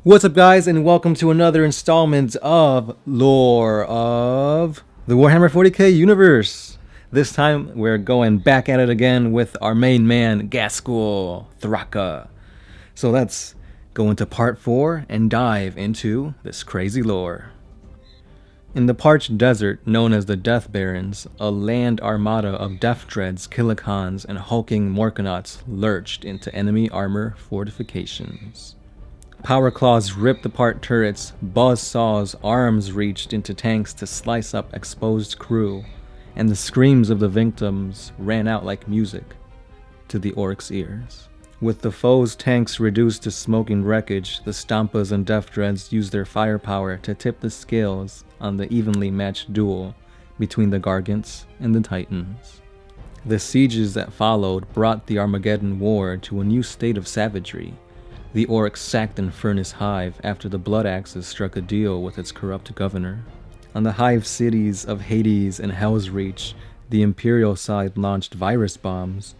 What's up, guys, and welcome to another installment of Lore of the Warhammer 40k universe. This time, we're going back at it again with our main man, Ghazghkull Thraka. So let's go into part 4 and dive into this crazy lore. In the parched desert known as the Death Barrens, a land armada of death dreads, killikons, and hulking morkanauts lurched into enemy armor fortifications. Power claws ripped apart turrets, buzz saws' arms reached into tanks to slice up exposed crew, and the screams of the victims ran out like music to the orcs' ears. With the foe's tanks reduced to smoking wreckage, the Stampas and Death Dreads used their firepower to tip the scales on the evenly matched duel between the Gargants and the Titans. The sieges that followed brought the Armageddon War to a new state of savagery. The orcs sacked Infernus Hive after the Blood Axes struck a deal with its corrupt governor. On the hive cities of Hades and Hell's Reach, the Imperial side launched virus bombs,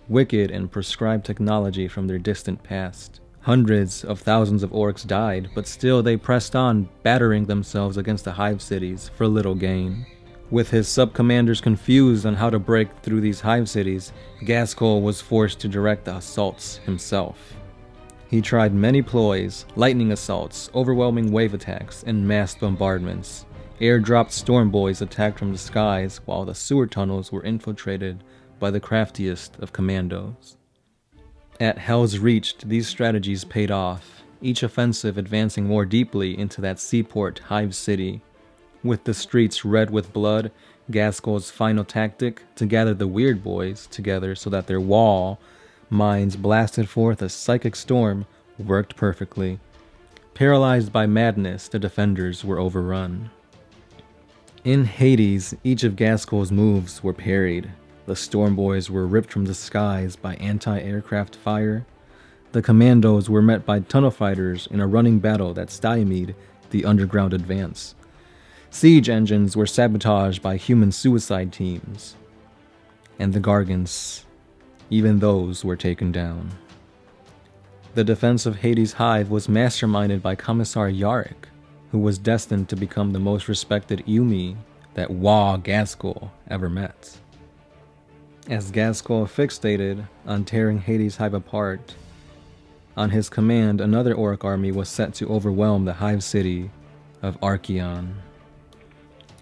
wicked and prescribed technology from their distant past. Hundreds of thousands of orcs died, but still they pressed on, battering themselves against the hive cities for little gain. With his sub-commanders confused on how to break through these hive cities, Ghazghkull was forced to direct the assaults himself. He tried many ploys: lightning assaults, overwhelming wave attacks, and mass bombardments. Airdropped storm boys attacked from the skies, while the sewer tunnels were infiltrated by the craftiest of commandos. At Hell's Reach, these strategies paid off, each offensive advancing more deeply into that seaport hive city. With the streets red with blood, Ghazghkull's final tactic, to gather the Weird Boys together so that their wall minds blasted forth a psychic storm, worked perfectly. Paralyzed by madness, the defenders were overrun. In Hades, each of Ghazghkull's moves were parried. The Storm Boys were ripped from the skies by anti-aircraft fire. The Commandos were met by tunnel fighters in a running battle that stymied the underground advance. Siege engines were sabotaged by human suicide teams. And the Gargants, even those were taken down. The defense of Hades' hive was masterminded by Commissar Yarick, who was destined to become the most respected Yumi that Ghazghkull ever met. As Ghazghkull fixated on tearing Hades' hive apart, on his command another orc army was set to overwhelm the hive city of Archaon.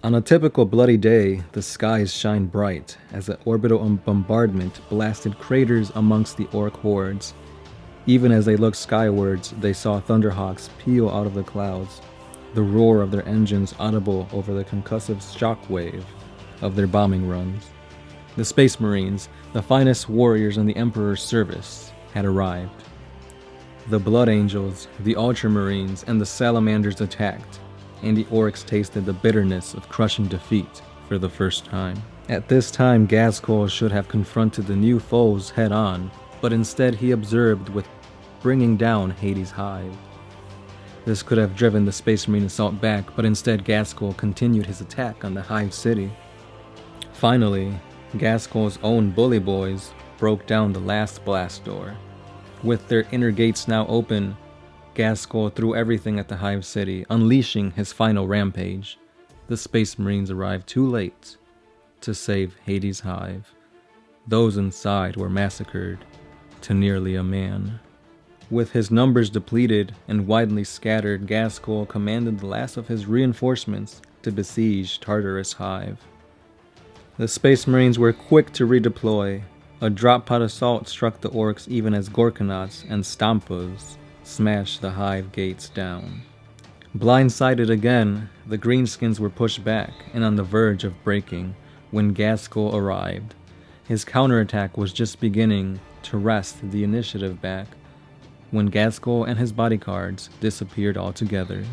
On a typical bloody day, the skies shine bright as an orbital bombardment blasted craters amongst the orc hordes. Even as they looked skywards, they saw thunderhawks peel out of the clouds, the roar of their engines audible over the concussive shockwave of their bombing runs. The Space Marines, the finest warriors in the Emperor's service, had arrived. The Blood Angels, the Ultramarines, and the Salamanders attacked, and the orcs tasted the bitterness of crushing defeat for the first time. At this time, Ghazghkull should have confronted the new foes head-on, but instead he observed with bringing down Hades' hive. This could have driven the Space Marine assault back, but instead Ghazghkull continued his attack on the hive city. Finally, Ghazghkull's own bully boys broke down the last blast door. With their inner gates now open, Ghazghkull threw everything at the hive city, unleashing his final rampage. The Space Marines arrived too late to save Hades' hive. Those inside were massacred to nearly a man. With his numbers depleted and widely scattered, Ghazghkull commanded the last of his reinforcements to besiege Tartarus Hive. The Space Marines were quick to redeploy. A drop-pod assault struck the orcs even as Gorkanauts and Stampas smashed the hive gates down. Blindsided again, the Greenskins were pushed back and on the verge of breaking when Ghazghkull arrived. His counterattack was just beginning to wrest the initiative back when Ghazghkull and his bodyguards disappeared altogether.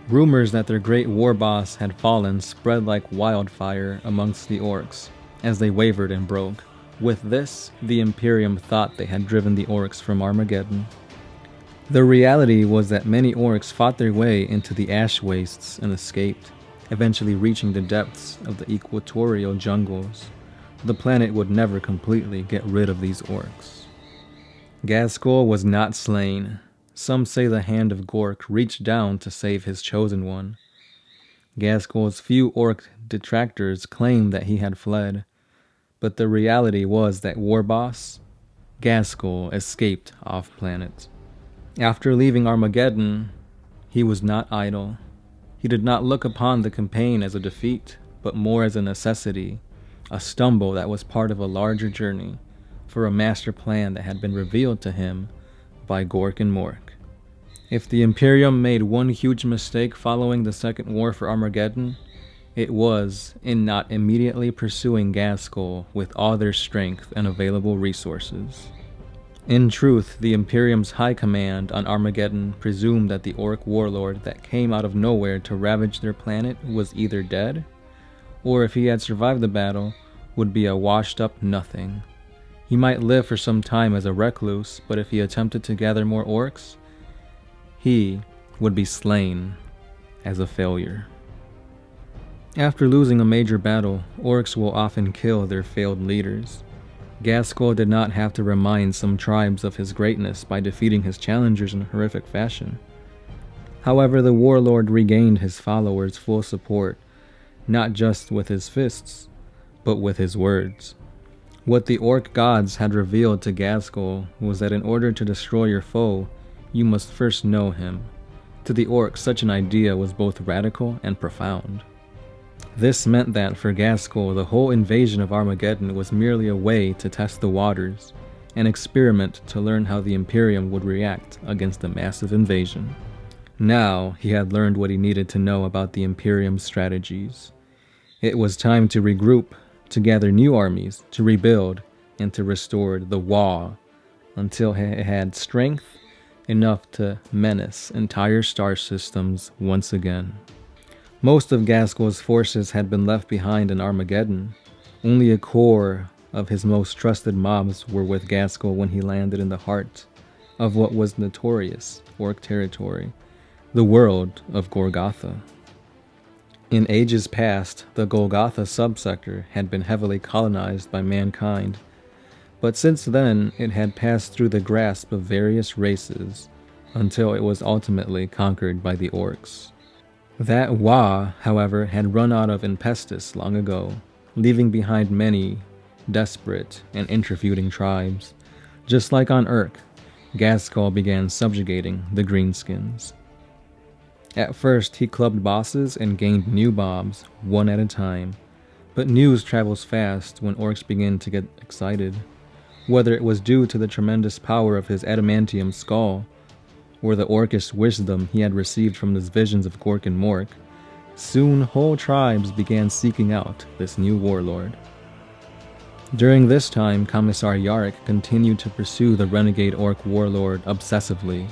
Rumors that their great war boss had fallen spread like wildfire amongst the orcs as they wavered and broke. With this, the Imperium thought they had driven the orcs from Armageddon. The reality was that many orcs fought their way into the ash wastes and escaped, eventually reaching the depths of the equatorial jungles. The planet would never completely get rid of these orcs. Ghazghkull was not slain, Some say the hand of Gork reached down to save his chosen one. Ghazghkull's few orc detractors claimed that he had fled, but the reality was that war boss, Ghazghkull, escaped off-planet. After leaving Armageddon, he was not idle. He did not look upon the campaign as a defeat, but more as a necessity, a stumble that was part of a larger journey, for a master plan that had been revealed to him by Gork and Mork. If the Imperium made one huge mistake following the Second War for Armageddon, it was in not immediately pursuing Ghazghkull with all their strength and available resources. In truth, the Imperium's high command on Armageddon presumed that the orc warlord that came out of nowhere to ravage their planet was either dead, or if he had survived the battle, would be a washed-up nothing. He might live for some time as a recluse, but if he attempted to gather more orcs, he would be slain as a failure. After losing a major battle, orcs will often kill their failed leaders. Ghazghkull did not have to remind some tribes of his greatness by defeating his challengers in horrific fashion. However, the warlord regained his followers' full support, not just with his fists, but with his words. What the orc gods had revealed to Ghazghkull was that in order to destroy your foe, you must first know him. To the orcs, such an idea was both radical and profound. This meant that for Ghazghkull, the whole invasion of Armageddon was merely a way to test the waters, an experiment to learn how the Imperium would react against a massive invasion. Now he had learned what he needed to know about the Imperium's strategies. It was time to regroup, to gather new armies, to rebuild, and to restore the Wall until it had strength enough to menace entire star systems once again. Most of Ghazghkull's forces had been left behind in Armageddon. Only a core of his most trusted mobs were with Ghazghkull when he landed in the heart of what was notorious orc territory, the world of Golgotha. In ages past, the Golgotha subsector had been heavily colonized by mankind, but since then it had passed through the grasp of various races until it was ultimately conquered by the orcs. That Wa, however, had run out of Impestus long ago, leaving behind many desperate and interfeuding tribes. Just like on Urk, Ghazghkull began subjugating the Greenskins. At first, he clubbed bosses and gained new mobs, one at a time, but news travels fast when orcs begin to get excited. Whether it was due to the tremendous power of his adamantium skull, or the orcish wisdom he had received from his visions of Gork and Mork, soon whole tribes began seeking out this new warlord. During this time, Commissar Yarrick continued to pursue the renegade orc warlord obsessively.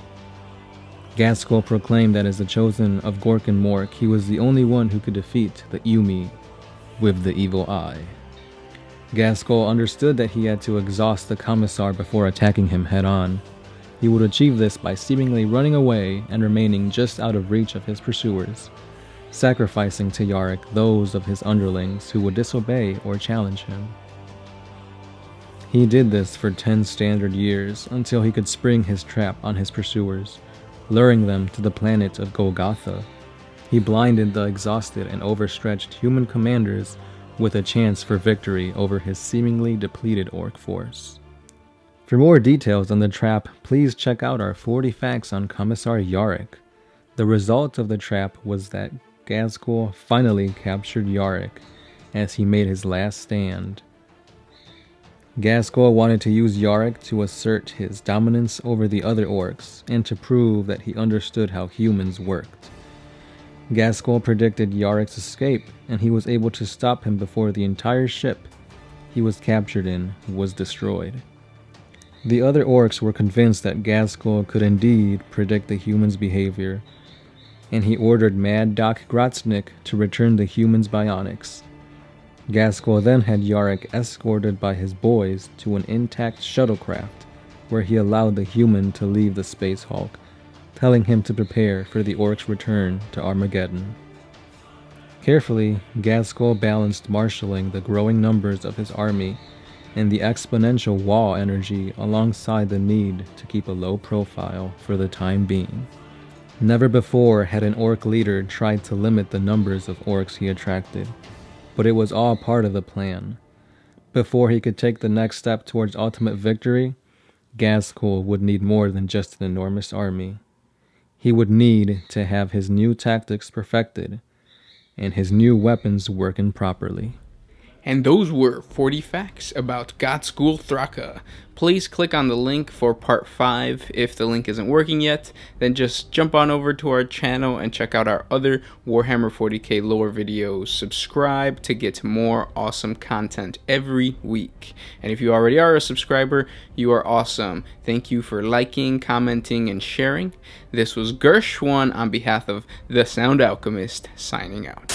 Ghazghkull proclaimed that as the chosen of Gork and Mork, he was the only one who could defeat the Umi with the evil eye. Ghazghkull understood that he had to exhaust the Commissar before attacking him head-on. He would achieve this by seemingly running away and remaining just out of reach of his pursuers, sacrificing to Yarrick those of his underlings who would disobey or challenge him. He did this for 10 standard years until he could spring his trap on his pursuers, luring them to the planet of Golgotha. He blinded the exhausted and overstretched human commanders with a chance for victory over his seemingly depleted orc force. For more details on the trap, please check out our 40 facts on Commissar Yarrick. The result of the trap was that Ghazghkull finally captured Yarrick as he made his last stand. Ghazghkull wanted to use Yarrick to assert his dominance over the other orcs and to prove that he understood how humans worked. Ghazghkull predicted Yarrick's escape, and he was able to stop him before the entire ship he was captured in was destroyed. The other orcs were convinced that Ghazghkull could indeed predict the humans' behavior, and he ordered Mad Doc Grotznik to return the humans' bionics. Ghazghkull then had Yarrick escorted by his boys to an intact shuttlecraft, where he allowed the human to leave the Space Hulk, telling him to prepare for the orcs' return to Armageddon. Carefully, Ghazghkull balanced marshalling the growing numbers of his army and the exponential wall energy alongside the need to keep a low profile for the time being. Never before had an orc leader tried to limit the numbers of orcs he attracted, but it was all part of the plan. Before he could take the next step towards ultimate victory, Ghazghkull would need more than just an enormous army. He would need to have his new tactics perfected and his new weapons working properly. And those were 40 facts about Ghazghkull Thraka. Please click on the link for part 5. If the link isn't working yet, then just jump on over to our channel and check out our other Warhammer 40k lore videos. Subscribe to get more awesome content every week. And if you already are a subscriber, you are awesome. Thank you for liking, commenting, and sharing. This was Gersh1 on behalf of the Sound Alchemist, signing out.